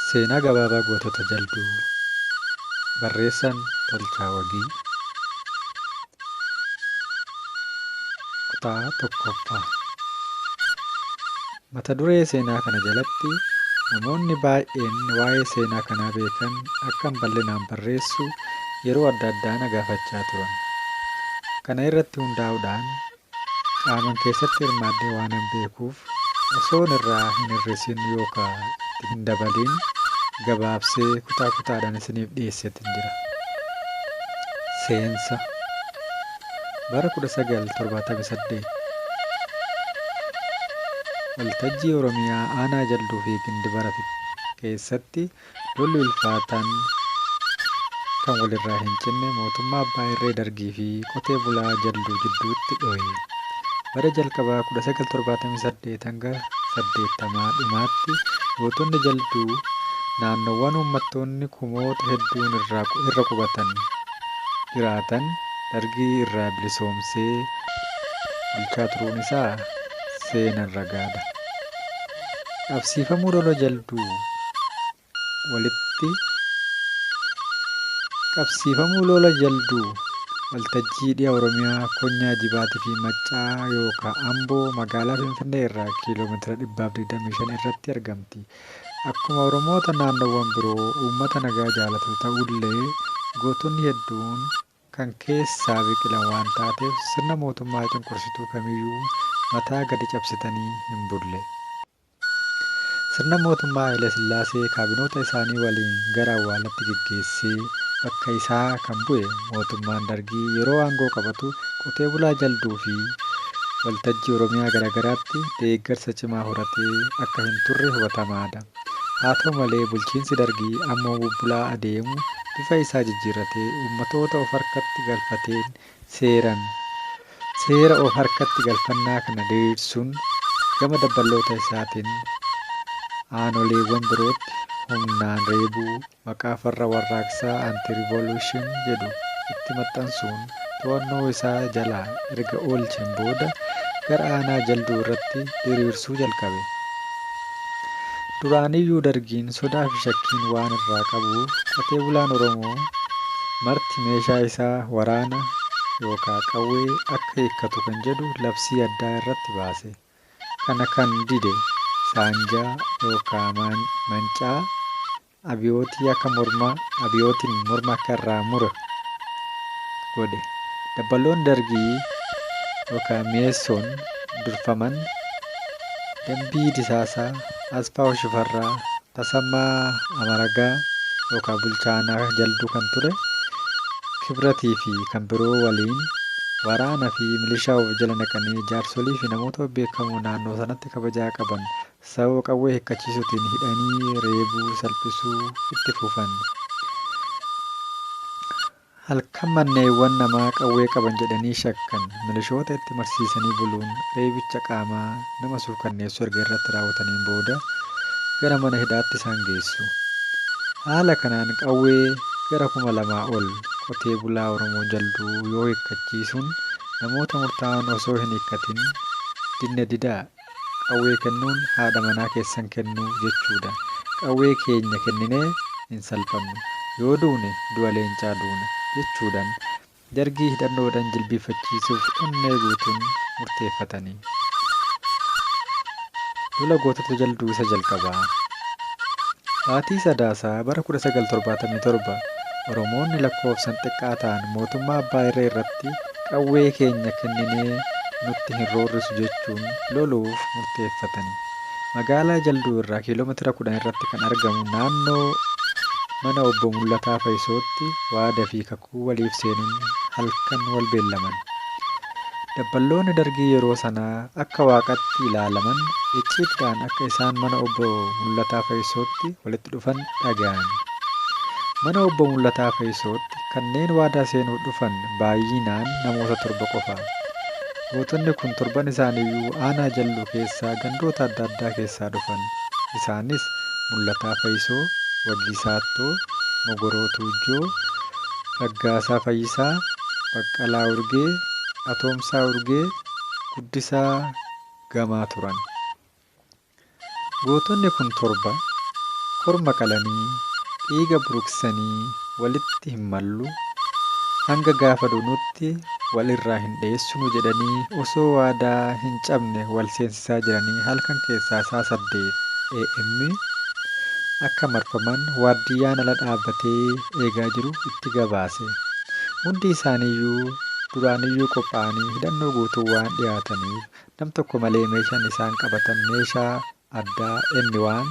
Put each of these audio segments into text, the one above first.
Seenaa gabaabaa gootota jalduu barreessan Tolchaa Wagii kutaa tokkoffaa. Mata duree seenaa kana jalatti namoonni baay'een waa'ee seenaa kanaa beekan akkan bal'inaan barreessu yeroo adda addaa na gaafachaa turan. Kana irratti hundaa'uudhaan qaaman keessatti hirmaadhee waanan beekuuf osoon irraa hin hir'isin yookaan itti hin dabaliin gabaabsee kutaa kutaadhaan isiniif dhiyeesseetiin jira. Seensa bara 1978 waltajjii Oromiyaa aanaa jalduu fi Gindibara keessatti lolli ulfaataan kan walirraa hin cinne mootummaa abbaa irree Dargii fi qotee bulaa jalduu gidduutti dhohe. Bara jalqabaa 1978 hanga 80 dhumaatti gootonni jalduu naannoowwan uummattoonni kumoota hedduun irra qubatan jiraatan Dargii irraa bilisoomsee bulchaa turuun isaa seenan ragaadha. Qabsiifamuu lola jalduu waltajjii dhiha Oromiyaa Konyaa Jibaatii fi Maccaa yookaan Amboo magaalaa Finfinnee irraa kiiloomeetira 125 irratti argamti. Akkuma Oromoota naannoowwan biroo uummata nagaa jaalatu ta'ullee gootonni hedduun kan keessaa biqilan waan taateef sirna mootummaa cunqursituu kamiyyuu mataa gadi cabsitanii hin bulle. Sirna mootummaa Haile Sillaasee kaabinoota isaanii waliin gara awwaalaatti geggeessee bakka isaa kan bu'e mootummaan Dargii yeroo aangoo qabatu qotee bulaa jalduu fi waltajjii Oromiyaa garaagaraatti deeggarsa cimaa horatee akka hin turre hubatamaadha. Haa ta'u malee bulchiinsi Dargii ammoo bubbulaa adeemu bifa isaa jijjiirratee uummatoota of harkatti galfateen seera of harkatti galfannaa kana diriirsuun gama dabballoota isaatiin aanoleewwan birootti humnaan reebuu maqaa farra warraaqsaa anti-revolution jedhu itti maxxansuun to'annoo isaa jalaa erga oolcheen booda gara aanaa jalduu irratti diriirsuu jalqabe. Duraaniyyuu Dargiin sodaa fi shakkiin waan irraa qabuuf qotee bulaan Oromoo marti meeshaa isaa waraana yookaan qawwee akka hiikkatu kan jedhu labsii addaa irratti baase. Kana kan dide saanjaa yookaan mancaa abiyootiin morma akka irraa mure godhe. Dabballoon Dargii yookaan mi'eessoon durfaman Dambii Disaasaa, Asfaaw Shifarraa, Tasammaa Amaragaa yookaan bulchaanaa jalduu kan ture Kibratii fi kan biroo waliin waraana fi milishaa of jala naqanii jaarsolii fi namoota beekamoo naannoo sanatti kabajaa qaban sababa qawwee hiikkachiisuutiin hidhanii reebuu salphisuu itti fufan. Halkan manneewwan namaa qawwee qaban jedhanii shakkan milishoota itti marsiisanii buluun reebicha qaamaa nama suukanneessu erga irratti raawwataniin booda gara mana hidhaatti isaan geessu. Haala kanaan qawwee gara 2,000 ol qotee bulaa Oromoo jalduu yoo hiikkachiisuun namoota murtaa'an osoo hin hiikkatin dinne didaa qawwee kennuun haadha manaa keessan kennuu jechuudha. Qawwee keenya kenninee hin salphannu yoo duune du'a leencaa duuna jechuudhaan Dargii hidhannoodhaan jilbiifachiisuuf onnee guutuun murteeffatanii. Lola gootota jalduu isa jalqabaa. Baatii Sadaasaa bara 1977 Oromoonni lakkoofsan xiqqaa ta'an mootummaa abbaa irree irratti qawwee keenya kenninee nutti hin roorrisu jechuun loluuf murteeffatani. Magaalaa jalduu irraa kiiloomeetira 10 irratti kan argamu naannoo mana obbo Mul'ataa Faayisootti waadaa fi kakuu waliif seenuun halkan wal beellaman. Dabballoonni Dargii yeroo sanaa akka waaqatti ilaalaman icciitiin akka isaan mana obbo Mul'ataa Faayisootti walitti dhufan dhaga'an. Mana obbo Mul'ataa Faayisootti kanneen waadaa seenuuf dhufan baay'inaan namoota 7 qofa. Gootonni kun 7 isaaniiyyuu aanaa jalduu keessaa gandoota adda addaa keessaa dhufan. Isaanis Mul'ataa Faayisoo, Wagii Saattoo, Mogoroo Tuujjoo, Raggaasaa Fayyisaa, Baqqalaa Urgee, Atoomsaa Urgee, Guddisaa Gamaa turan. Gootonni kun 7 orma qalanii dhiiga buruqsanii walitti hin mallu hanga gaafa duunutti walirraa hin dheessinu jedhanii osoo waadaa hin cabne wal seensisaa jiranii halkan keessaa saa 8 AM akka marfaman waardiyyaan ala dhaabbatee eegaa jiru itti gabaase. Hundi isaaniiyyuu duraaniyyuu qophaa'anii hidhannoo guutuu waan dhiyaataniif nam tokko malee meeshaan isaan qabatan meeshaa addaa M1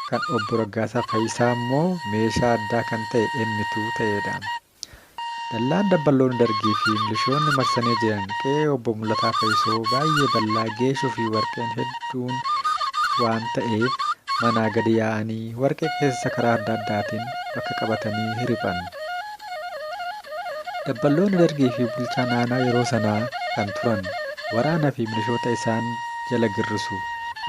kan obbo Raggaasaa Fayyisaa immoo meeshaa addaa kan ta'e M2 ta'edha. Dallaan dabballoonni dargii fi milishoonni marsanii jiran qe'ee obbo Mul'ataa Fayyisoo baay'ee bal'aa geeshoo fi warqeen hedduun waan ta'eef manaa gadi yaa'anii warqee keessa karaa adda addaatiin bakka qabatanii hiriphan. Dabballoonni dargii fi bulchaan aanaa yeroo sanaa kan turan waraanaa fi milishoota isaan jala girrisu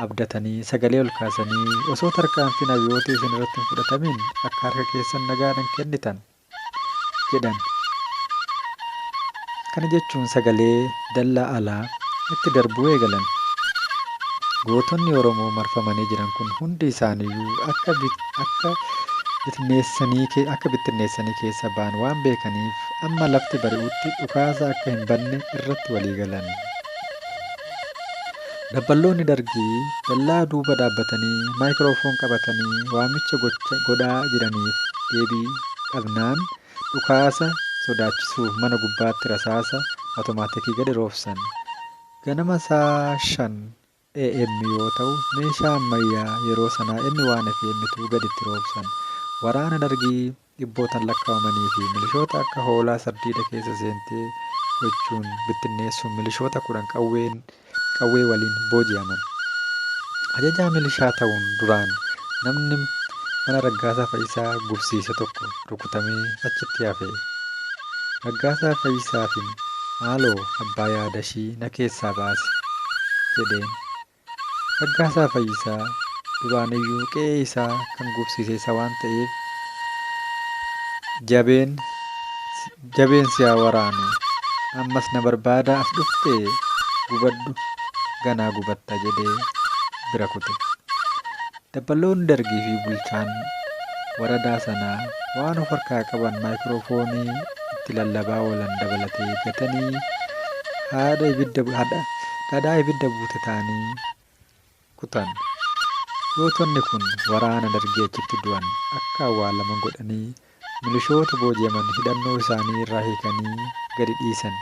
abdatanii sagalee ol kaasanii osoo tarkaanfiin abiyyoota isin irratti hin fudhatamin akka harka keessan nagaadhaan kennitan jedhan. Kana jechuun sagalee dallaa alaa itti darbuu eegalan. Gootonni Oromoo marfamanii jiran kun hundi isaaniiyyuu akka bittinneessanii keessa ba'an waan beekaniif amma lafti bari'utti dhukaasa akka hin banne irratti walii galan. Dabballoonni dargii dallaa duuba dhaabbatanii maayikiroofoon qabatanii waamicha godhaa jiraniif deebii dhabnaan dhukaasa sodaachisuuf mana gubbaatti rasaasa automaatikii gadi roobsan. Ganama saa 5 AM yoo ta'u meeshaa ammayyaa yeroo sanaa M1 fi M2 gaditti roobsan. Waraana dargii dhibbootaan lakkaa'amanii fi milishoota akka hoolaa sardiida keessa seentee gochuun bittinneessuun milishoota 10 qawwee waliin booji'aman. Ajajaa milishaa ta'uun duraan namni mana Raggaasaa Fayyisaa gubsiise tokko rukutamee achitti hafe. Raggaasaa Fayyisaafiin maaloo abbaa yaadashii na keessaa baasi jedheen. Raggaasaa Fayyisaa duraaniyyuu qe'ee isaa kan gubsiise isa waan ta'eef jabeen si haa waraanu ammas na barbaada as dhuftee gubadhu ganaa gubatta jedhee bira kute. Dabballoonni dargii fi bulchaan waradaa sanaa waan of harkaa qaban maayikiroofoonii itti lallabaa oolan dabalatee gatanii dhadhaa ibidda buute ta'anii kutan. Gootonni kun waraana dargii achitti du'an akka awwaalaman godhanii milishoota booji'aman hidhannoo isaanii irraa hiikanii gadi dhiisan.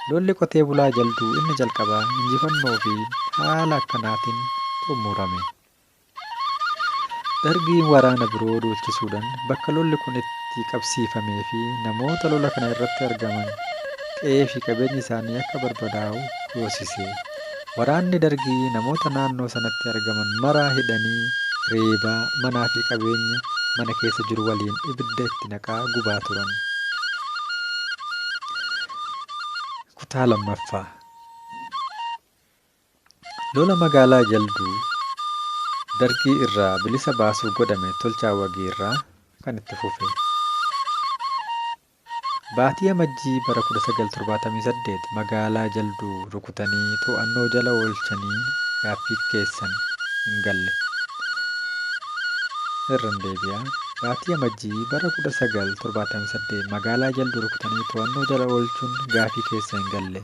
Lolli qotee bulaa jalduu inni jalqabaa injifannoo fi haala akkanaatiin xumurame. Dargiin waraana biroo duulchisuudhaan bakka lolli kun itti qabsiifamee fi namoota lola kana irratti argaman qe'ee fi qabeenyi isaanii akka barbadaa'u yoosise. Waraanni dargii namoota naannoo sanatti argaman maraa hidhanii reebaa manaa fi qabeenya mana keessa jiru waliin ibidda itti naqaa gubaa turan. Kutaa 2ffaa lola magaalaa jalduu dargii irraa bilisa baasuu godhame tolchaa wagii irraa kan itti fufe. Baatii Amajjii bara 1978 magaalaa jalduu rukutanii to'annoo jala oolchanii gaaffii keessan hin galle. Irran deebi'aa. Baatii Amajjii bara 1978 magaalaa jalduu rukutanii to'annoo jala oolchuun gaaffii keessa hin galle.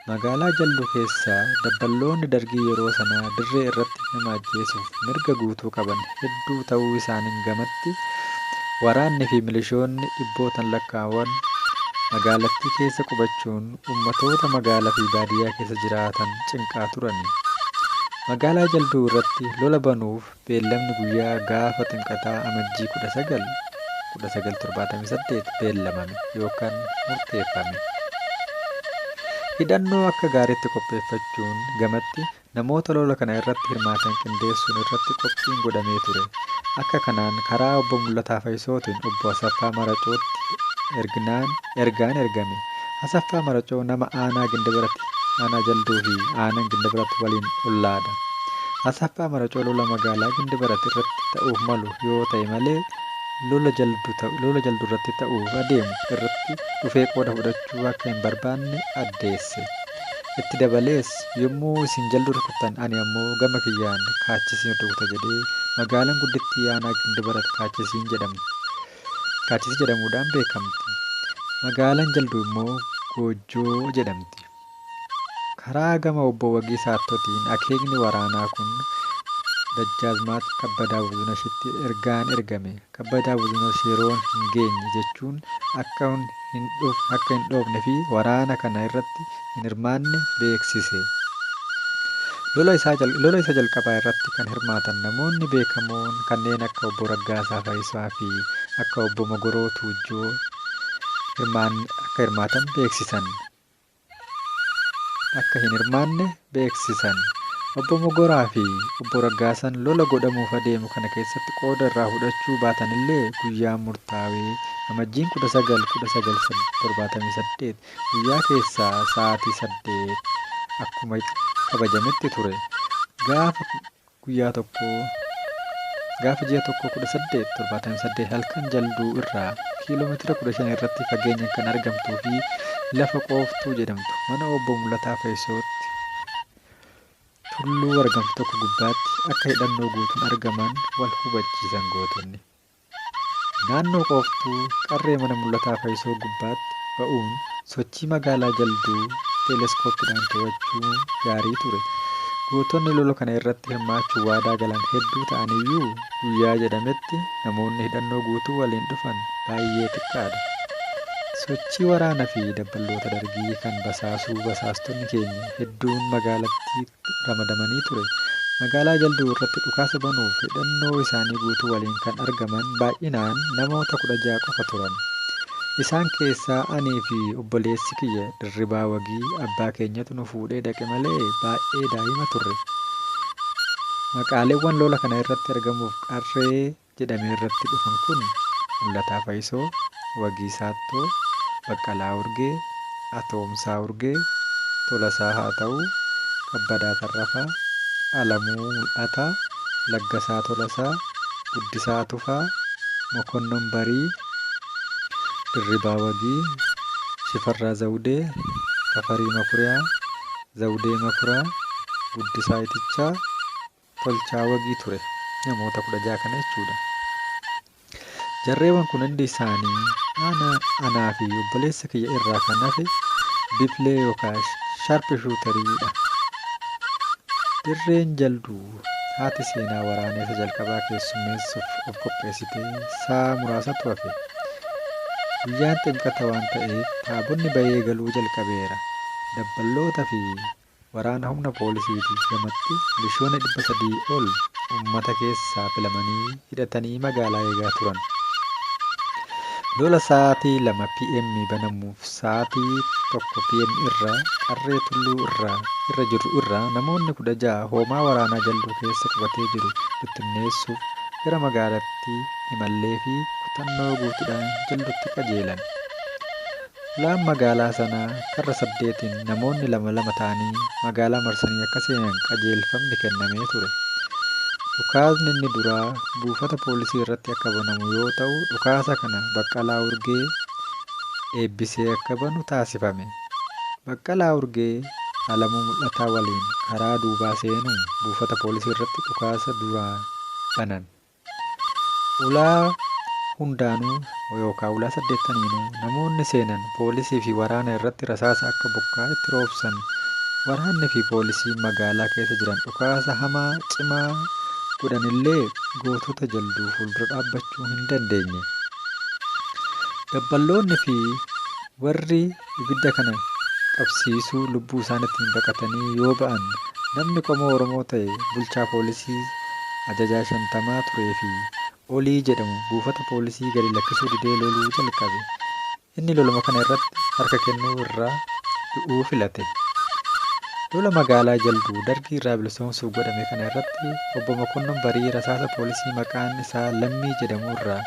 Magaalaa jalduu keessaa dabballoonni dargii yeroo sanaa dirree irratti nama ajjeesuuf mirga guutuu qaban hedduu ta'uu isaaniin gamatti waraanni fi milishoonni dhibbootaan lakkaa'aman magaalattii keessa qubachuun ummatoota magaalaa fi baadiyyaa keessa jiraatan cinqaa turani. Magaalaa jalduu irratti lola banuuf beellamni guyyaa gaafa xinqataa Amajjii 1978 beellamame yookaan murteeffame. Hidhannoo akka gaariitti qopheeffachuun gamatti namoota lola kana irratti hirmaatan qindeessuun irratti qophiin godhamee ture. Akka kanaan karaa obbo Mul'ataa Fayyisootiin obbo Asaffaa Maracootti ergaan ergame. Asaffaa Maracoo nama aanaa Gindabaratti, aanaa jalduu fi aanaan Gindabaratti waliin ollaadha. Asaffaa Maracoo lola magaalaa Gindabaratti irratti ta'uuf malu yoo ta'e malee lola jalduu irratti ta'uuf adeemu irratti dhufee qooda fudhachuu akka hin barbaanne addeesse. Itti dabalees yommuu isin jalduu rukutan ani ammoo gama kiyyaan kaachisiin rukuta jedhee magaalaan guddittii aanaa Gindibarat kaachisiin jedhamti. Kaachisii jedhamuudhaan beekamti. Magaalaan jalduu immoo Goojjoo jedhamti. Karaa gama obbo Wagii Saattootiin akeekni waraanaa kun Dajjaazmaach Kabbadaa Buzunashitti ergaan ergame. Kabbadaa Buzunash yeroon hin geenye jechuun akka hin dhoofne fi waraana kana irratti hin hirmaanne beeksise. Lola isa jalqabaa irratti kan hirmaatan namoonni beekamoon kanneen akka obbo Raggaasaa Faayisaa fi akka obbo Mogoroo Tuujjoo akka hirmaatan beeksisan. Akka hin hirmaanne beeksisan. Obbo Mogoraa fi obbo Raggaasaan lola godhamuuf adeemu kana keessatti qooda irraa fudhachuu baatanillee guyyaan murtaawee amajjiin 1978 guyyaa keessaa sa'aatii 8 akkuma kabajametti ture. Gaafa ji'a tokko 1878 halkan jalduu irraa kiiloomeetira 15 irratti fageenyaan kan argamtuu fi lafa qooftuu jedhamtu mana obbo Mulataa Faayisootti tulluu argamtu tokko gubbaatti akka hidhannoo guutuun argaman wal hubachiisan gootonni. Naannoo qooftuu qarree mana Mulataa Faayisoo gubbaatti ba'uun sochii magaalaa jalduu teeleskooppiidhaan to'achuu gaarii ture. Gootonni lola kana irratti hirmaachuu waadaa galan hedduu ta'aniyyuu guyyaa jedhametti namoonni hidhannoo guutuu waliin dhufan baay'ee xiqqaadha. Sochii waraanaa fi dabballoota dargii kan basaastonni keenya hedduun magaalattii ramadamanii ture. Magaalaa jalduu irratti dhukaasa banuuf hidhannoo isaanii guutuu waliin kan argaman baay'inaan namoota 16 qofa turan. Isaan keessaa anii fi obboleessi kiyya Dirribaa Wagii abbaa keenyatu nu fuudhee dhaqe malee baay'ee daa'ima turre. Maqaaleewwan lola kana irratti argamuuf qarree jedhamee irratti dhufan kun Mulataa Faayisoo, Wagii Saattoo, Baqqalaa Urgee, Atoomsaa Urgee, Tolasaa Haata'uu, Kabbadaa Tarrafaa, Alamuu Mul'ataa, Laggasaa Tolasaa, Guddisaa Tufaa, Mokonnon Barii, Dirribaa Wagii, Shifarraa Zawudee, Tafarii Makuriyaa, Zawudee Makuraa, Guddisaa Itichaa, Tolchaa Wagii ture. Namoota 16 kana jechuudha. Jarreewwan kun hundi isaanii anaa fi obboleessa kiyya irraa kan hafe biflee yookaan shaarpshuutariidha. Dirreen jalduu haati seenaa waraanaa isa jalqabaa keessummeessuuf of qopheessitee sa'a muraasatu hafe. Guyyaan ximqata waan ta'eef taabonni ba'ee galuu jalqabeera. Dabballoota fi waraana humna poolisiitii gamatti milishoonni 300 ol uummata keessaa filamanii hidhatanii magaalaa eegaa turan. Lola sa'aatii 2 PM banamuuf sa'aatii 1 PM irra qarree tulluu irra jiru irraa namoonni 16 hoomaa waraanaa jalduu keessa qubatee jiru bittinneessuuf gara magaalaatti imallee fi kutannoo guutuudhaan jalduutti qajeelan. Ulaan magaalaa sanaa karra 8tiin namoonni 2 ta'anii magaalaa marsanii akka seenan qajeelfamni kennamee ture. Dhukaasni inni duraa buufata poolisii irratti akka banamu yoo ta'u, dhukaasa kana Baqqalaa Urgee eebbisee akka banu taasifame. Baqqalaa Urgee Alamuu Mul'ataa waliin karaa duubaa seenuun buufata poolisii irratti dhukaasa duraa banan. Ulaa hundaanuu yookaan ulaa 8aniinuu namoonni seenan poolisii fi waraana irratti rasaasa akka bokkaa itti roobsan. Waraanni fi poolisiin magaalaa keessa jiran dhukaasa hamaa cimaa godhanillee gootota jalduu fuuldura dhaabbachuu hin dandeenye. Dabballoonni fi warri ibidda kana qabsiisuu lubbuu isaaniitiin baqatanii yoo ba'an namni qomoo Oromoo ta'e bulchaa poolisii ajajaa 50 turee fi olii jedhamu buufata poolisii gadi lakkisuu didee loluu jalqabe. Inni loluma kana irratti harka kennuu irraa du'uu filate. Lola magaalaa jalduu dargii irraa bilisoomsuuf godhame kana irratti obbo Mokonnon Barii rasaasa poolisii maqaan isaa Lammii jedhamu irraa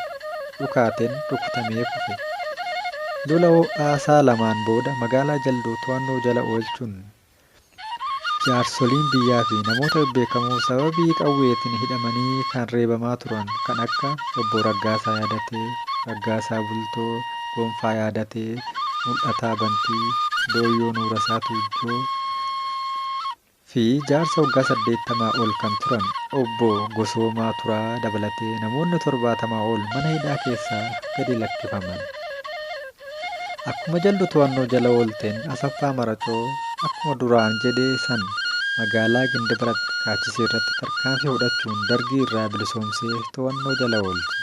dhukaateen rukutamee kufe. Lola haasaa lamaan booda magaalaa jalduu to'annoo jala oolchuun jaarsoliin biyyaa fi namoota beekamoo sababii qawweetiin hidhamanii kan reebamaa turan kan akka obbo Raggaasaa Yaadatee, Raggaasaa Bultoo, Gonfaa Yaadatee, Mul'ataa Bantii, Dooyyoo Nuurasaa Tuujjoo, fi jaarsa waggaa 80 ol kan turan obbo Gosoomaa Turaa dabalatee namoonni 70 ol mana hidhaa keessaa gadi lakkifaman. Akkuma jaldu to'annoo jala oolteen Asaffaa Maracoo akkuma duraan jedhee san magaalaa Gindibarat kaachisee irratti tarkaanfii fudhachuun dargii irraa bilisoomsee to'annoo jala oolche.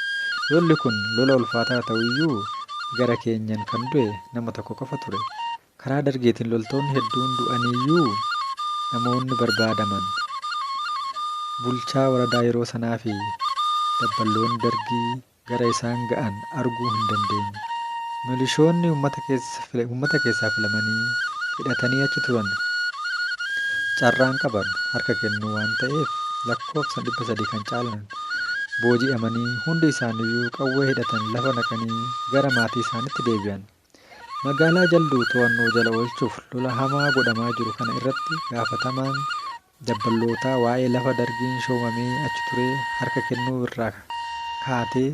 Lolli kun lola ulfaataa ta'uyyuu gara keenyan kan du'e nama tokko qofa ture. Karaa dargeetiin loltoonni hedduun du'aniyyuu namoonni barbaadaman. Bulchaa waradaa yeroo sanaa fi dabballoonni dargii gara isaan ga'an arguu hin dandeenye. Milishoonni uummata keessaa filamanii hidhatanii achi turan carraan qaban harka kennuu waan ta'eef lakkoofsa 300 kan caalan booji'amanii hundi isaaniiyyuu qawwee hidhatan lafa naqanii gara maatii isaaniitti deebi'an. Magaalaa jalduu to'annoo jala oolchuuf lola hamaa godhamaa jiru kana irratti gaafatamaan dabballootaa waa'ee lafa dargiin shoomamee achi ture harka kennuu irraa kaatee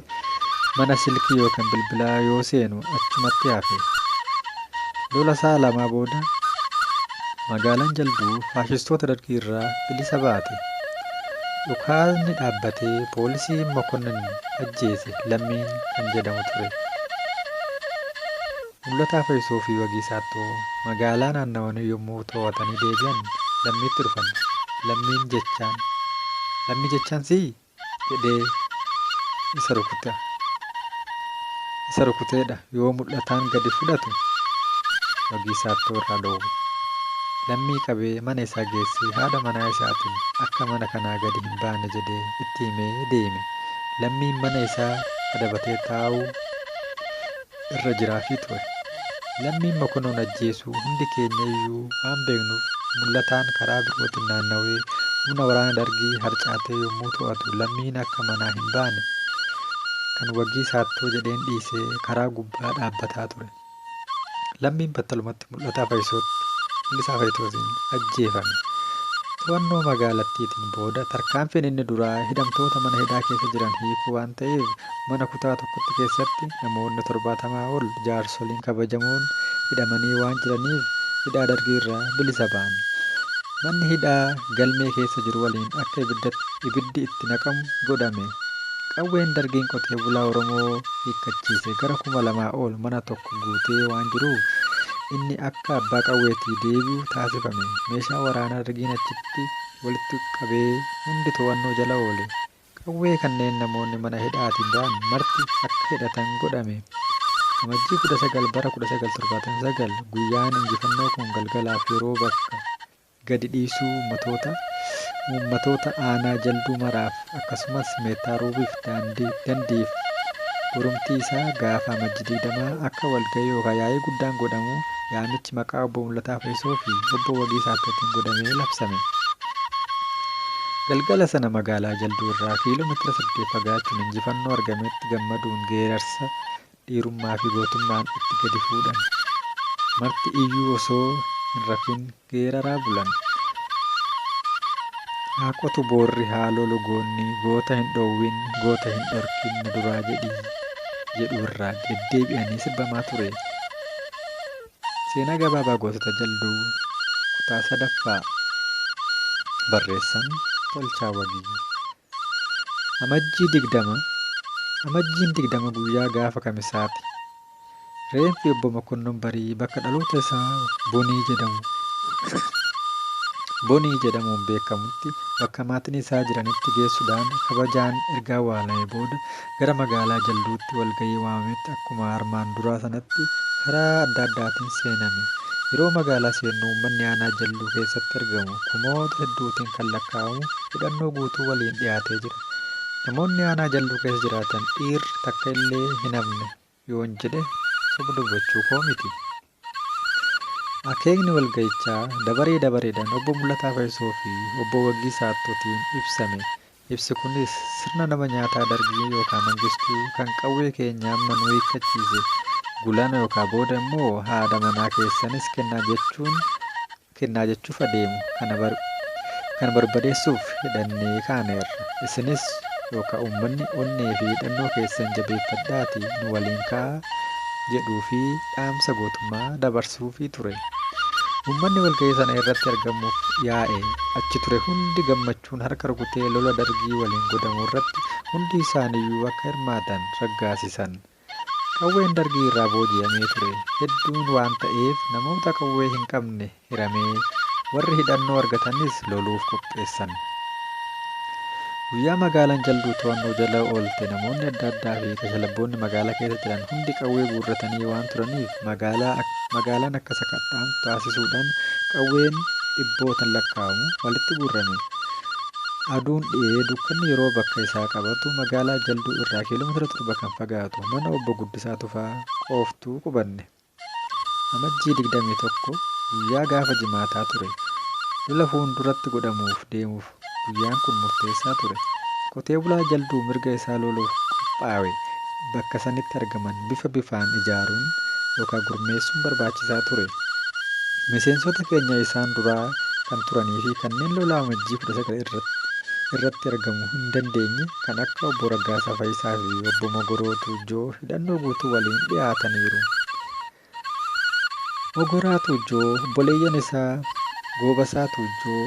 mana silkii yookaan bilbilaa yoo seenu achumatti hafe. Lola sa'a lamaa booda magaalaan jalduu faashistoota dargii irraa bilisa baate. Dhukaasni dhaabbatee poolisiin Mokonnin ajjeese Lammiin kan jedhamu ture. Mul'ataa Fayyisoo fi Wagiisaattoo magaalaa naannawanii yommuu to'atanii deebi'an Lammiitti dhufan. Lammii jechaan sii jedhee isa rukuteedha yoo mul'ataan gadi fudhatu Wagiisaattoo irraa dhoowwe. Lammii qabee mana isaa geessee haadha manaa isaatiin akka mana kanaa gadi hin baane jedhee itti himee deeme. Lammiin mana isaa adabatee taa'uu irra jiraafii ture. Lammiin Mokonnon ajjeesuu hundi keenya iyyuu waan beeknuuf mul'ataan karaa birootiin naannawee humna waraana dargii harcaatee yommuu to'atu Lammiin akka manaa hin baane kan Wagiisaattoo jedheen dhiisee karaa gubbaa dhaabbataa ture. Lammiin battalumatti Mul'ataa Fayyisootiin ajjeefame. To'annoo magaalattiitiin booda tarkaanfiin inni duraa hidhamtoota mana hidhaa keessa jiran hiikuu waan ta'eef mana kutaa tokkotti keessatti namoonni 70 ol jaarsoliin kabajamoon hidhamanii waan jiraniif hidhaa dargii irraa bilisa ba'an. Manni hidhaa galmee keessa jiru waliin akka ibiddi itti naqamu godhame. Qawween dargiin qotee bulaa Oromoo hiikkachiise gara 2000 ol mana tokko guutee waan jiruuf inni akka abbaa qawweetii deebi'u taasifame. Meeshaa waraanaa dargiin achitti walitti qabee hundi to'annoo jala oole. Qawwee kanneen namoonni mana hidhaatiin ba'an marti akka hidhatan godhame. Amajjii 19 bara 1979 guyyaan injifannoo kun galgalaaf yeroo bakka gadi dhiisuu uummatoota aanaa jalduu maraaf akkasumas meettaa roobiif dandiif borumtii isaa gaafa amajjii 20 akka walgahii yookaan yaa'ii guddaan godhamu yaamichi maqaa obbo Mul'ataa Fayyisoo fi obbo Wagiisaattootiin godhamee labsame. Galgala sana magaalaa jalduu irraa kiiloomeetira 8 fagaachuun injifannoo argametti gammaduun geerarsa dhiirummaa fi gootummaan itti gadi fuudhan. Marti iyyuu osoo hin rafin geeraraa bulan. Haa qotu boorri haa lolu goonni goota hin dhoowwin goota hin dhorkin na duraa jedhu irraa deddeebi'anii sirbamaa ture. Seenaa gabaabaa gootota jalduu kutaa 3ffaa barreessan Tolchaa Wagii. Amajjiin 20 guyyaa gaafa kamisaati. Reenfi obbo Mokonnon Barii bakka dhaloota isaa Bonii jedhamuun beekamutti bakka maatiin isaa jiranitti geessuudhaan kabajaan erga awwaalamee booda gara magaalaa jalduutti walgahii waamametti akkuma armaan duraa sanatti karaa adda addaatiin seename. Yeroo magaalaa seennu uummanni aanaa jalduu keessatti argamu kumoota hedduutiin kan lakkaa'amu hidhannoo guutuu waliin dhiyaatee jira. Namoonni aanaa jalduu keessa jiraatan dhiirri takka illee hin hafne yoon jedhe soba dubbachuu koo miti. Akeekni walgahichaa dabareedhaan obbo Mul'ataa Fayyisoo fi obbo Wagiisaattootiin ibsame. Ibsi kunis sirna nama nyaataa dargii yookaan mangistuu kan qawwee keenya amma nu hiikkachiise gulana yookaan booda immoo haadha manaa keessanis kennaa jechuuf adeemu kana barbadeessuuf hidhannee kaaneerra. Isinis yookaan uummanni onnee fi hidhannoo keessan jabeeffadhaatii nu waliin ka'aa jedhuu fi dhaamsa gootummaa dabarsuufii ture. Uummanni walga'ii sana irratti argamuuf yaa'e achi ture hundi gammachuun harka rukutee lola dargii waliin godhamu irratti hundi isaaniiyyuu akka hirmaatan raggaasisan. Qawween dargii irraa booji'amee ture hedduun waan ta'eef namoota qawwee hin qabne hiramee warri hidhannoo argatanis loluuf qopheessan. Guyyaa magaalaan jalduu to'annoo jala oolte namoonni adda addaa fi tashalabboonni magaalaa keessa jiran hundi qawwee guurratanii waan turaniif magaalaan akka sakatta'amtu taasisuudhaan qawween dhibbootaan lakkaa'amu walitti guurrame. Aduun dhi'ee dukkanni yeroo bakka isaa qabatu magaalaa jalduu irraa kiiloomeetira 7 kan fagaatu mana obbo Guddisaa Tufaa qooftuu qubanne. Amajjii 21 guyyaa gaafa jimaataa ture. Lola fuulduratti godhamuuf deemuuf guyyaan kun murteessaa ture. Qotee bulaa jalduu mirga isaa loluuf qophaa'e bakka sanitti argaman bifaan ijaaruun yookaan gurmeessuun barbaachisaa ture. Miseensota keenya isaan duraa kan turanii fi kanneen lola amajjii 19 irratti argamuu hin dandeenye kan akka obbo Raggaasaa Fayisaa fi obbo Mogoroo Tuujjoo hidhannoo guutuu waliin dhiyaataniiru. Mogoraa Tuujjoo, obboleeyyan isaa Goobasaa Tuujjoo,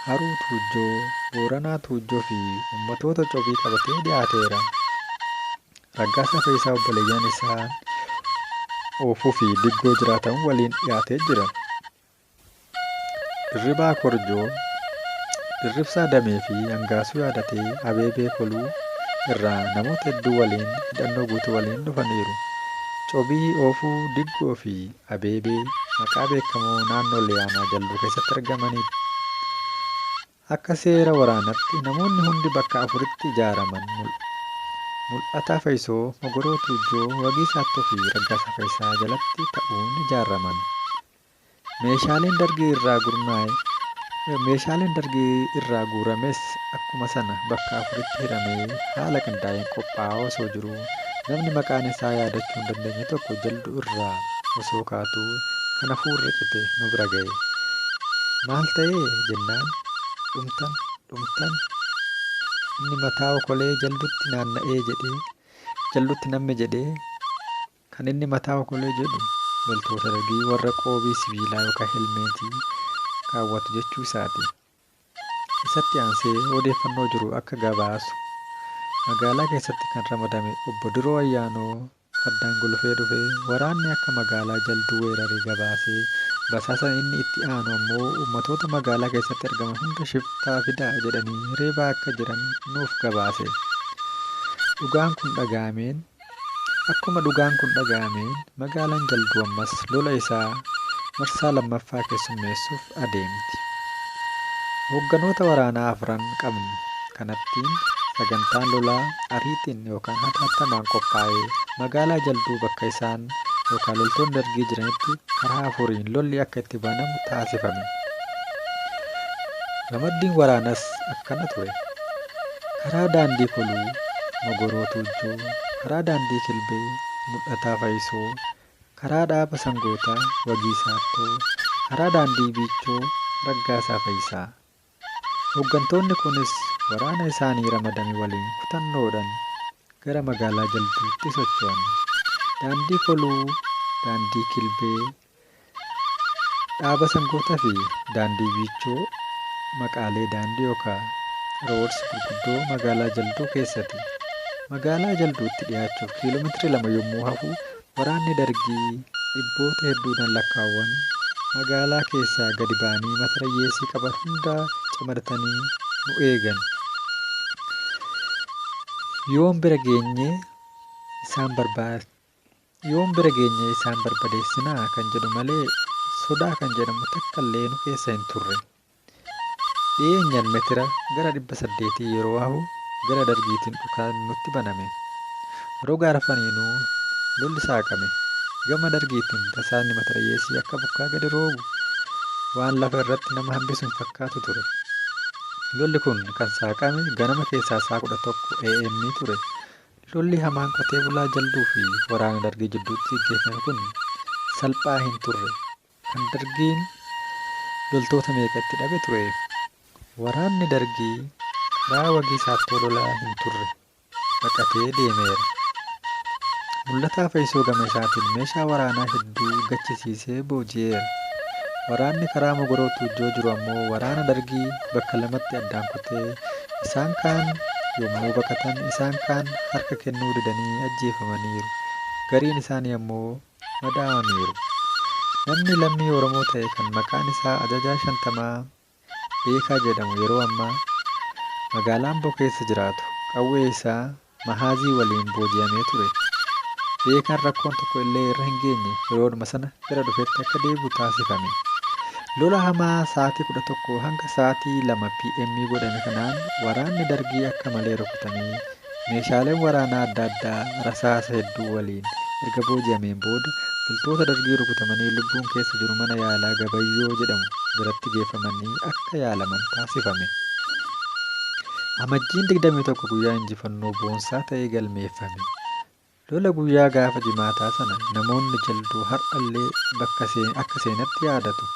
Haruu Tuujjoo, Booranaa Tuujjoo fi uummatoota cobii qabatee dhiyaateera. Raggaasaa Fayisaa obboleeyyan isaa Oofuu fi Diggoo jiraatan waliin dhiyaatee jira. Dirribaa Korjoo, Dirribsaa Damee fi Angaasuu Yaadatee Abeebee Koluu irraa namoota hedduu waliin hidhannoo guutuu waliin dhufaniiru. Cobii, Oofuu, Diggoo fi Abeebee maqaa beekamoo naannoo Liyaanaa jalduu keessatti argamanidha. Akka seera waraanaatti namoonni hundi bakka afuritti ijaaraman Mul'ataa Fayisoo, Mogoroo Tuujjoo, Wagii Saattoo fi Raggaasaa Fayisaa jalatti ta'uun ijaaraman. Meeshaaleen dargii irraa guurames akkuma sana bakka afuritti hiramee haala qindaa'een qophaa'aa osoo jiruu namni maqaan isaa yaadachuu hin dandeenye tokko jalduu irraa osoo kaatuu kan hafuurri cite nu bira ga'e. Maal ta'ee jennaan dhumtan inni mataa okolee jaldutti naanna'ee jaldutti namni jedhee kan inni mataa okolee jedhu loltoota dargii warra qoobii sibiilaa yookaan helmeetii kaawwatu jechuu isaati. Isatti aansee odeeffannoo jiru akka gabaasu magaalaa keessatti kan ramadame obbo Diroo Ayyaanoo faddaan gulufee dhufee waraanni akka magaalaa jalduu weeraree gabaasee basaasa inni itti aanu ammoo uummatoota magaalaa keessatti argaman hunda shiftaa fidaa jedhanii reebaa akka jiran nuuf gabaase. Akkuma dhugaan kun dhaga'ameen magaalaan jalduu ammas lola isaa marsaa lammaffaa keessummeessuuf adeemti. Hoogganoota waraanaa 4 qabnu kanattiin sagantaan lolaa ariitiin yookaan hatattamaan qophaa'ee magaalaa jalduu bakka isaan yookaan loltoonni dargii jiranitti karaa afuriin lolli akka itti banamu taasifame. Ramaddiin waraanaas akkana ture. Karaa daandii Koluu, Mogoroo Tuujjoo, karaa daandii Kilbee, Mul'ataa Fayisoo, karaa dhaaba Sangootaa, Wagii Saattoo, karaa daandii Biichoo, Raggaasaa Fayisaa. Hooggantoonni kunis waraana isaanii ramadame waliin kutannoodhaan gara magaalaa jalduutti socho'an. Daandii Koluu, daandii Kilbee, dhaaba Sangootaa fi daandii Biichoo maqaalee daandii yookaan roodsi gurguddoo magaalaa jalduu keessatti. Magaalaa jalduutti dhiyaachuuf kiiloomeetira 2 yommuu hafu waraanni dargii dhibboota hedduudhaan lakkaawwan magaalaa keessaa gadi ba'anii matarayyeesii qaban hunda camartanii nu eegan. Yoom bira geenye isaan barbadeessinaa kan jedhu malee sodaa kan jedhamu takka illee nu keessa hin turre. Dhiyeenyaan meetira gara 800 yeroo hafu gara dargiitiin dhukaan nutti baname. Yeroo gaarfaniinuu lolli saaqame. Gama dargiitiin tasaasni matarayyeesii akka bokkaa gadi roobu waan lafa irratti nama hambisuun fakkaatu ture. Lolli kun kan saaqame ganama keessaa sa'a 11 AM ture. Lolli hamaan qotee bulaa jalduu fi waraana dargii jidduutti gaggeeffame kun salphaa hin turre. Kan dargiin loltoota meeqatti dhabe ture. Waraanni dargii karaa Wagii Saattoo lolaa hin turre baqatee deemeera. Mul'ataa Fayisoo gama isaatiin meeshaa waraanaa hedduu gachisiisee booji'eera. Waraanni karaa Mogoroo Tuujjoo jiru ammoo waraana Dargii bakka lamatti addaan kutee isaan kaan yommuu baqatan isaan kaan harka kennuu didanii ajjeefamaniiru. Gariin isaanii ammoo madaa'aniiru. Namni lammii Oromoo ta'e kan maqaan isaa Ajajaa Shantamaa Beekaa jedhamu yeroo ammaa magaalaa Amboo keessa jiraatu qawwee isaa mahaazii waliin booji'amee ture. Beekaan rakkoon tokko illee irra hin geenye yeroodhuma sana bira dhufetti akka deebi'u taasifame. Lola hamaa sa'aatii 11 hanga sa'aatii 2 PM godhame kanaan waraanni Dargii akka malee rukutamee meeshaaleen waraanaa adda addaa rasaasa hedduu waliin erga booji'ameen booda loltoota Dargii rukutamanii lubbuun keessa jiru mana yaalaa Gabayyoo jedhamu biratti geeffamanii akka yaalaman taasifame. Amajjiin 21 guyyaa injifannoo boonsaa ta'ee galmeeffame. Lola guyyaa gaafa jimaataa sana namoonni jalduu har'allee akka seenatti yaadatu.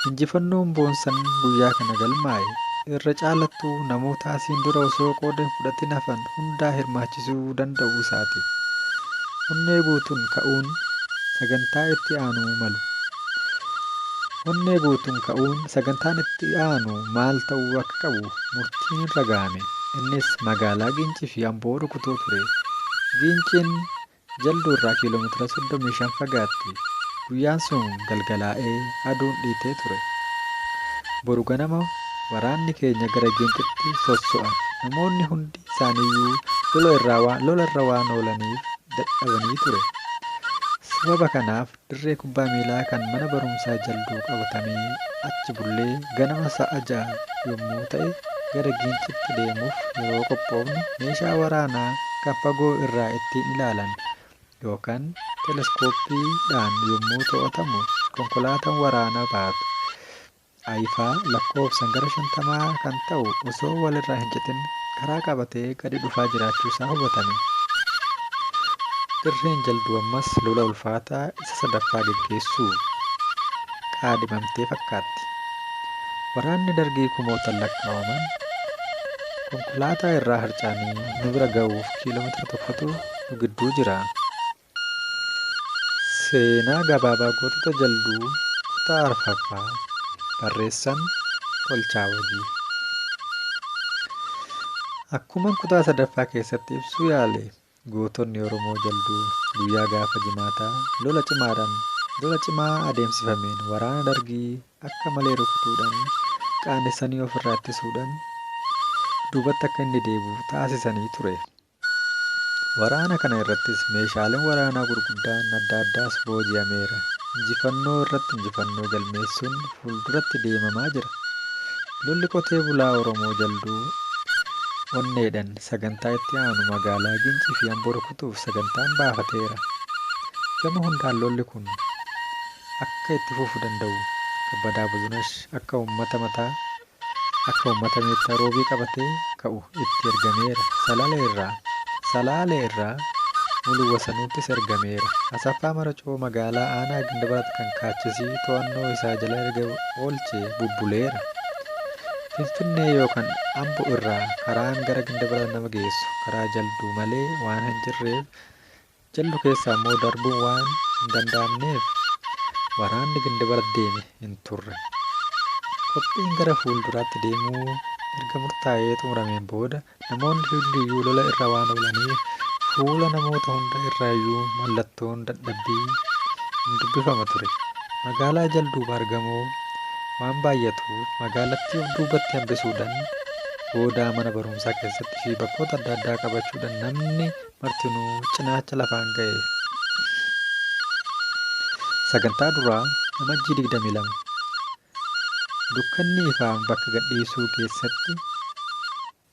Injifannoon boonsan guyyaa kana galmaa'e irra caalattuu namoota asiin dura osoo qooda fudhatin hafan hundaa hirmaachisuu danda'uu isaati. Onnee guutuun ka'uun sagantaan itti aanu maal ta'uu akka qabu murtiin irra ga'ame. Innis magaalaa Gincii fi Amboo rukutoo ture. Ginciin jalduu irraa kiiloomeetira 35 fagaatti. Guyyaan sun galgalaa'ee aduun dhiitee ture. Boru ganama waraanni keenya gara Ginciitti sosso'a. Namoonni hundi isaaniiyyuu lola irra waan oolaniif dadhabanii ture. Sababa kanaaf dirree kubbaa miilaa kan mana barumsaa jalduu qabatamee achi bullee ganama sa'a 6 yommuu ta'e gara Ginciitti deemuuf yeroo qophoofnu meeshaa waraanaa kan fagoo irraa ittiin ilaalan yookaan teleskooppiidhaan yommuu to'atamu konkolaataan waraanaa baatu ayifaa lakkoofsan gara 50 kan ta'u osoo walirraa hin citin karaa qabatee gadi dhufaa jiraachuusaa hubatame. Dirreen jalduu ammas lola ulfaataa isa sadaffaa geggeessuu qaadhimamtee fakkaatti. Waraanni Dargii kumootaan lakkaa'aman konkolaataa irraa harcaanii nu bira ga'uuf kiiloomeetira 1tu nu gidduu jira. Seenaa gabaabaa gootota jalduu kutaa arfaffaa barreessan Tolchaa Wagii. Akkuma kutaa sadaffaa keessatti ibsuu yaale gootonni Oromoo jalduu guyyaa gaafa jimaataa lola cimaa adeemsifameen waraana Dargii akka malee rukutuudhaan qaanessanii ofirraa ittisuudhaan duubatti akka inni deebi'u taasisanii ture. Waraana kana irrattis meeshaaleen waraanaa gurguddaan adda addaas booji'ameera. Injifannoo irratti injifannoo galmeessuun fuulduratti deemamaa jira. Lolli qotee bulaa Oromoo jalduu onneedhaan sagantaa itti aanu magaalaa Gincii fi Amboo rukutuuf sagantaan baafateera. Gama hundaan lolli kun akka itti fufuu danda'u Kabbadaa Buzunash akka uummata meettaa roobii qabatee ka'u itti ergameera. Salaalee irraa Muluu Wasanuuttis ergameera. Asaffaa Maracoo magaalaa aanaa Gindabarat kan kaachisii to'annoo isaa jala erga oolchee bubbuleera. Finfinnee yookaan Amboo irraa karaan gara Gindabarat nama geessu karaa jalduu malee waan hin jirreef jaldu keessaa immoo darbuun waan hin danda'amneef waraanni Gindabarat deeme hin turre. Qophiin gara fuulduraatti deemuu erga murtaa'ee xumurameen booda namoonni hundiyyuu lola irra waan oolaniif fuula namoota hunda irraayyuu mallattoon dadhabbii hin dubbifama ture. Magaalaa jalduuba argamoo waan baay'atuuf magaalattii of duubatti hambisuudhaan boodaa mana barumsaa keessatti fi bakkoota adda addaa qabachuudhaan namni martinuu cinaacha lafaan ga'e. Sagantaa duraa amajjii 22 Dukkanni ifaan bakka gadhiisuu keessatti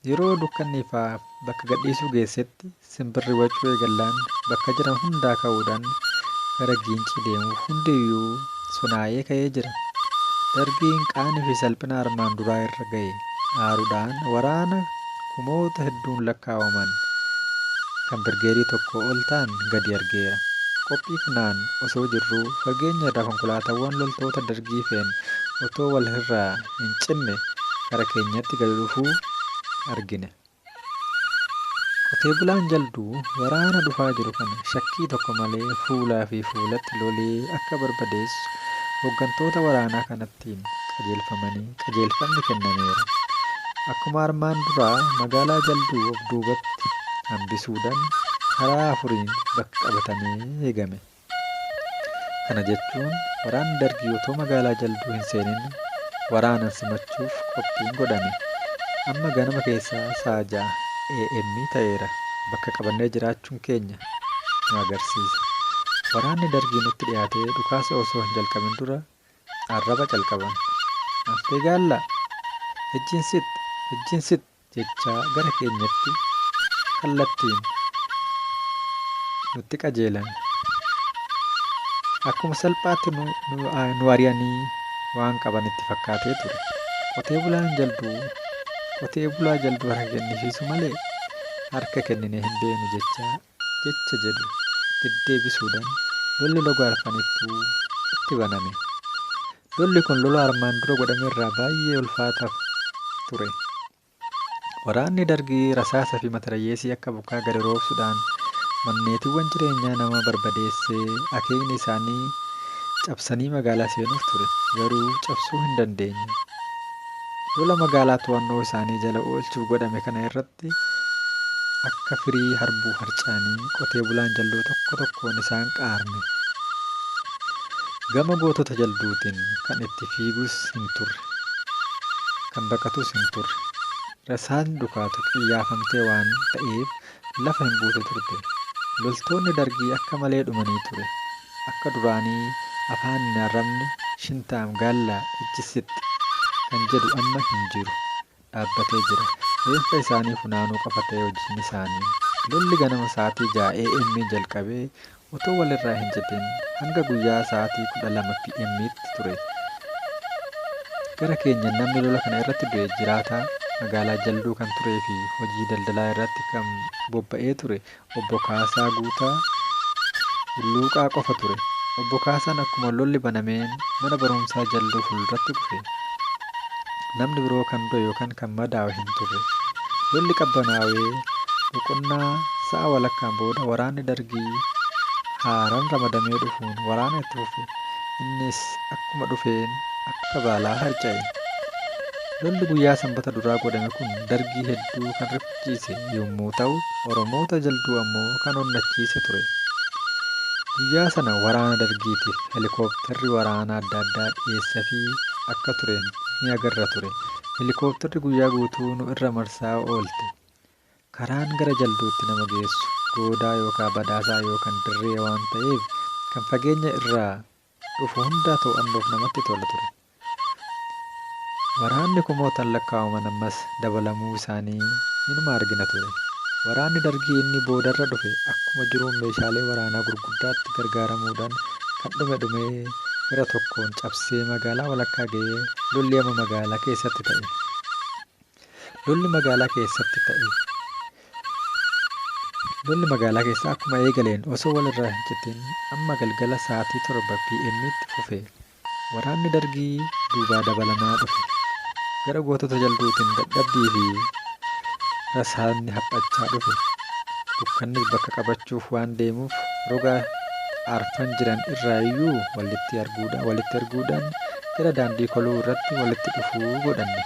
yeroo dukkanni ifaaf bakka gadhiisuu geessetti simbirri wacuu eegallaan bakka jiran hundaa ka'uudhaan gara Gincii deemuuf hundiyyuu sunaayee ka'ee jira. Dargiin qaanii fi salphina armaan duraa irra ga'e aaruudhaan waraana kumoota hedduun lakkaa'aman kan birgeedii tokko ol ta'an gadi argeera. Qophii kanaan osoo jirruu fageenya irraa konkolaataawwan loltoota Dargii fe'an otoo wal irraa hin cinne gara keenyatti gadi dhufuu argine. Qotee bulaan jalduu waraana dhufaa jiru kana shakkii tokko malee fuulaa fi fuulatti lolee akka barbadeessu Hooggantoota waraanaa kanattiin qajeelfamni kennameera. Akkuma armaan duraa magaalaa Jalduu of duubatti hambisuudhaan karaa afuriin bakka qabatamee eegame. Kana jechuun waraanni Dargii otoo magaalaa Jalduu hin seenin waraanan simachuuf qophiin godhame. Amma ganama keessaa sa'a 6 AM ta'eera. Bakka qabannee jiraachuun keenya nu agarsiisa. Waraanni Dargii nutti dhiyaatee dhukaasa osoo hin jalqabin dura arraba calqaban. Haftee gaallaa! Ejjiin sit jechaa gara keenyatti kallattiin nutti qajeelan. Akkuma salphaatti nu ari'anii waan qaban itti fakkaatee ture. Qotee bulaa Jalduu harka kennisiisu malee harka kennine hin beenu jecha jedhu deddeebisuudhaan lolli loga arfanittuu itti baname. Lolli kun lola armaan dura godhame irraa baay'ee ulfaataa ture. Waraanni Dargii rasaasaa fi matarayyeesii akka bokkaa gadi roobsuudhaan manneetiiwwan jireenyaa namaa barbadeessee akeekni isaanii cabsanii magaalaa seenuuf ture. Garuu cabsuu hin dandeenye. Lola magaalaa to'annoo isaanii jala oolchuuf godhame kana irratti akka firii harbuu harcaanii qotee bulaan Jalduu tokko tokkoon isaan qaarme. Gama gootota Jalduutiin kan itti fiigus hin turre. Kan baqatus hin turre. Rasaan dhukaatu qiyyaafamtee waan ta'eef lafa hin buute turte. Loltoonni Dargii akka malee dhumanii ture. Akka duraanii afaan hin arrabne shintaam gaallaa ejjisitti kan jedhu amma hin jiru. Dhaabbatee jira. Reenfa isaanii funaanuu qofa ta'e hojiin isaanii. Lolli ganama sa'aatii 6 AM jalqabee otoo walirraa hin citin hanga guyyaa sa'aatii 12 PM'tti ture. Gara keenya namni lola kana irratti du'e jiraataa magaalaa Jalduu kan turee fi hojii daldalaa irratti kan bobba'ee ture obbo Kaasaa Guutaa Hulluuqaa qofa ture. Obbo Kaasaan akkuma lolli banameen mana barumsaa Jalduu fuulduratti kufe. Namni biroo kan du'e yookaan kan madaa'e hin turre. Lolli qabbanaawee boqonnaa sa'a walakkaan booda waraanni Dargii haaraan ramadamee dhufuun waraana itti fufe. Innis akkuma dhufeen akka baalaa harca'e. Lolli guyyaa sanbata duraa godhame kun Dargii hedduu kan rifachiise yommuu ta'u, Oromoota Jalduu ammoo kan onnachiise ture. Guyyaa sana waraana Dargiitiif heelikooptarri waraanaa adda addaa dhiyeessafii akka ture ni agarra ture. Heelikooptarri guyyaa guutuu nu irra marsaa oolte. Karaan gara Jalduutti nama geessu goodaa yookaan badaasaa yookaan dirree waan ta'eef kan fageenya irraa dhufu hunda to'annoof namatti tola ture. Waraanni kumootaan lakkaa'aman ammas dabalamuu isaanii inuma argina ture. Waraanni Dargii inni boodarra dhufe akkuma jiruun meeshaalee waraanaa gurguddaatti gargaaramuudhaan kan dhumee gara tokkoon cabsee magaalaa walakkaa ga'ee lolli amma magaalaa keessatti ta'e. Lolli magaalaa keessaa akkuma eegaleen osoo walirraa hin citin amma galgala sa'aatii 7 PM'tti fufe. Waraanni Dargii duubaa dabalamaa dhufe. Gara gootota Jalduutiin dadhabbii fi rasaasni haphachaa dhufe. Dukkannis bakka qabachuuf waan deemuuf roga arfan jiran irraayyuu walitti arguudhaan gara daandii koluu irratti walitti dhufuu godhanne.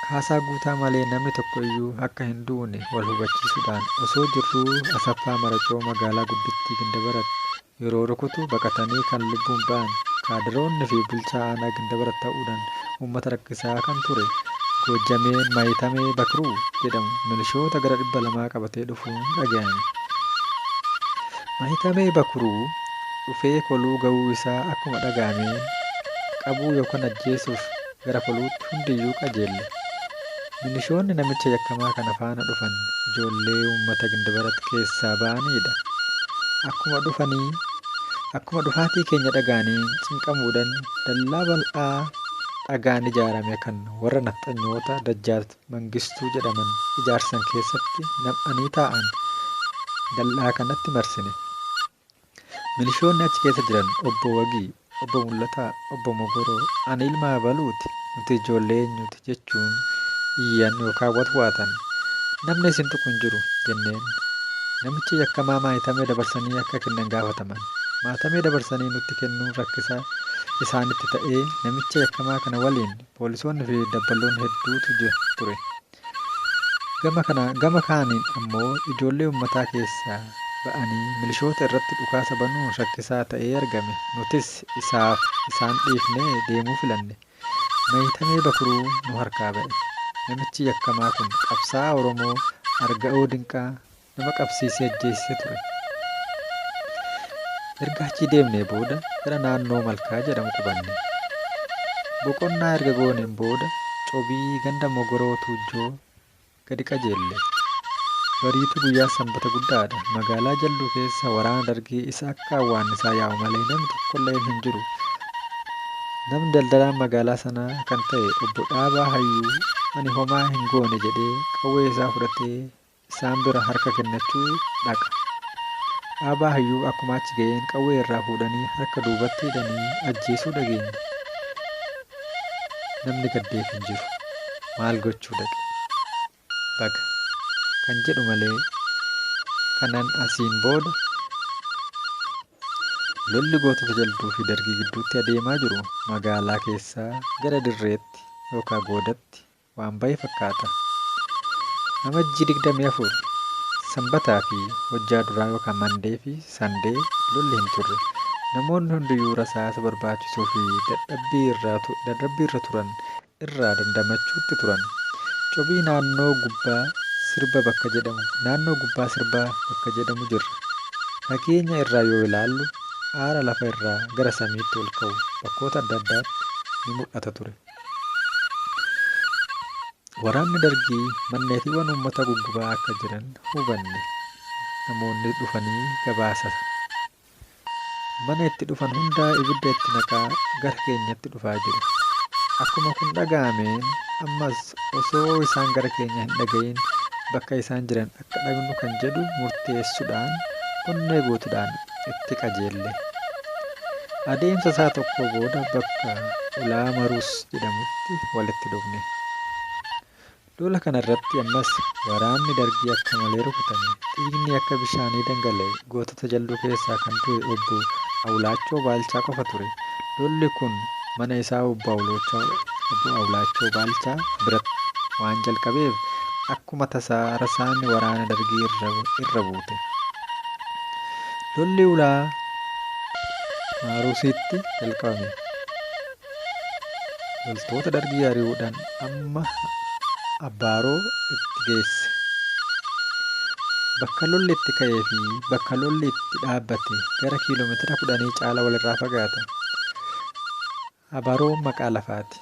Kaasaa Guutaa malee namni tokko iyyuu akka hin duune wal hubachiisuudhaan osoo jirruu Asaffaa Maracoo magaalaa guddittii Gindabarat yeroo rukutu baqatanii kan lubbuun ba'an kaadiroonni fi bulchaa aanaa Gindabarat ta'uudhaan uummata rakkisaa kan ture Goojjameen Maayitamee Bakiruu jedhamu milishoota gara 200 qabatee dhufuun dhaga'ame. Maayitamee Bakiruu dhufee koluu ga'uu isaa akkuma dhaga'ameen qabuu yookaan ajjeesuuf gara koluutti hundiyyuu qajeelle. Milishoonni namicha yakkamaa kana faana dhufan ijoollee uummata Gindabarat keessaa ba'anidha. Akkuma dhufaatii keenya dhaga'anii cinqamuudhaan dallaa bal'aa dhagaan ijaarame kan warra nafxanyoota Dajjaat Mangistuu jedhaman ijaarsan keessatti nam'anii taa'an dallaa kanatti marsine. Milishoonni achi keessa jiran obbo Wagii, obbo Mul'ataa, obbo Mogoroo, ani ilma Abaluuti, nuti ijoollee eenyuti jechuun iyyan yookaan watwaatan. Namni isin tuqu hin jiru jenneen. Namichi yakkamaa Maayitamee dabarsanii akka kennan gaafataman. maatamee dabarsanii nutti kennuun rakkisaa isaanitti ta'ee namicha yakkamaa kana waliin poolisoonni fi dabballoon hedduutu ture. Gama kaaniin ammoo ijoollee uummataa keessaa ba'anii milishoota irratti dhukaasa banuun rakkisaa ta'ee argame. Nutis isaan dhiifnee deemuu filanne. Mayitamee Bakuruu nu harkaa ba'e. Namichi yakkamaa kun qabsaa'aa Oromoo Arga'oo Dinqaa nama qabsiisee ajjeesisee ture. Erga achii deemnee booda gara naannoo Malkaa jedhamu qubanne. Boqonnaa erga gooneen booda Cobii ganda Mogoroo Tuujjoo gadi qajeelle. Bariitu guyyaa sanbata guddaadha. Magaalaa Jalduu keessa waraana Dargii isa akka awwaannisaa yaa'u malee namni tokkollee hin jiru. Namni daldalaan magaalaa sanaa kan ta'e obbo Dhaabaa Hayyuu ani homaa hin goone jedhee qawwee isaa fudhatee isaan bira harka kennachuu dhaqa. Dhaabaa Hayyuu akkuma achi ga'een qawwee irraa fuudhanii harka duubatti hidhanii ajjeesuu dhageenya. Namni gaddeef hin jiru. Maal gochuu dhaqe? Baga kan jedhu malee kanan asiin booda lolli gootota Jalduu fi Dargii gidduutti adeemaa jiru magaalaa keessaa gara dirreetti yookaan goodatti waan bahe fakkaata. Amajjii 24 sanbataa fi hojjaa duraa yookaan mandee fi sandee lolli hin turre. Namoonni hundiyyuu rasaasa barbaachisuu fi dadhabbii irra turan irraa dandamachuutti turan. Cobii naannoo gubbaa sirbaa bakka jedhamu jirra. Fageenya irraa yoo ilaallu aara lafa irraa gara samiitti ol ka'u bakkoota adda addaatti ni mul'ata ture. Waraanni Dargii manneetiiwwan uummata guggubaa akka jiran hubanne. Namoonni dhufanii gabaasa. Mana itti dhufan hundaa ibidda itti naqaa gara keenyatti dhufaa jiru. Akkuma kun dhaga'ameen ammas osoo isaan gara keenya hin dhaga'iin bakka isaan jiran akka dhaqnu kan jedhu murteessuudhaan onnee guutuudhaan itti qajeelle. Adeemsa isaa tokko booda bakka Ulaa Maruus jedhamutti walitti dhufne. Lola kanarratti ammas waraanni Dargii akka malee rukutame. Dhiigni akka bishaanii dhangala'e. Gootota Jalduu keessaa kan ture obbo Awulaachoo Baalchaa qofa ture. Lolli kun mana isaa obbo Awulaachoo Baalchaa biratti waan jalqabeef akkuma tasaa rasaasni waraana Dargii irra buute. Lolli Ulaa Maruusitti jalqabame. Loltoota Dargii ari'uudhaan amma Abbaaroo itti geesse. Bakka lolli itti ka'ee fi bakka lolli itti dhaabbate gara kiiloomeetira 10 caala walirraa fagaata. Abaaroon maqaa lafaati.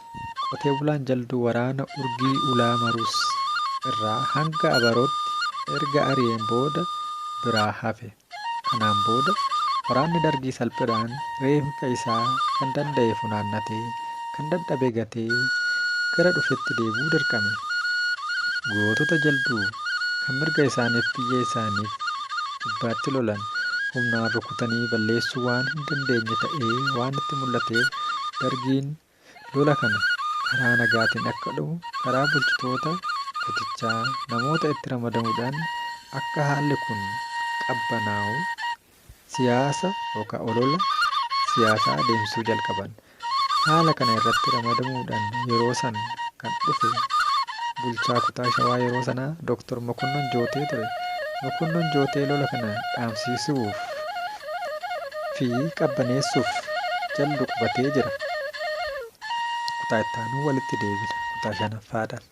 Qotee bulaan Jalduu waraana urgii Ulaa Maruus irraa hanga Abaarootti erga ari'een booda biraa hafe. Kanaan booda waraanni Dargii salphaadhaan reeffa isaa kan danda'e funaannatee kan dadhabe gatee gara dhufetti deebi'uu dirqame. Gootota Jalduu kan mirga isaaniif biyya isaaniif gubbaatti lolan humnaan rukutanii balleessuu waan hin dandeenye ta'ee waan itti mul'ateef Dargiin lola kana karaa nagaatiin akka dhumu karaa bulchitoota kutichaa namoota itti ramadamuudhaan akka haalli kun qabbanaa'u siyaasa yookaan olola siyaasaa adeemsisuu jalqaban. Haala kana irratti ramadamuudhaan yeroo san kan dhufe bulchaa kutaa Shawaa yeroo sanaa Dr. Mokonnon Jootee ture. Mokonnon Jootee lola kana dhaamsisuuf fi qabbaneessuuf Jalduu qubatee jira. Kutaa itti aanu walitti deebina. Kutaa 5ffaadhaan.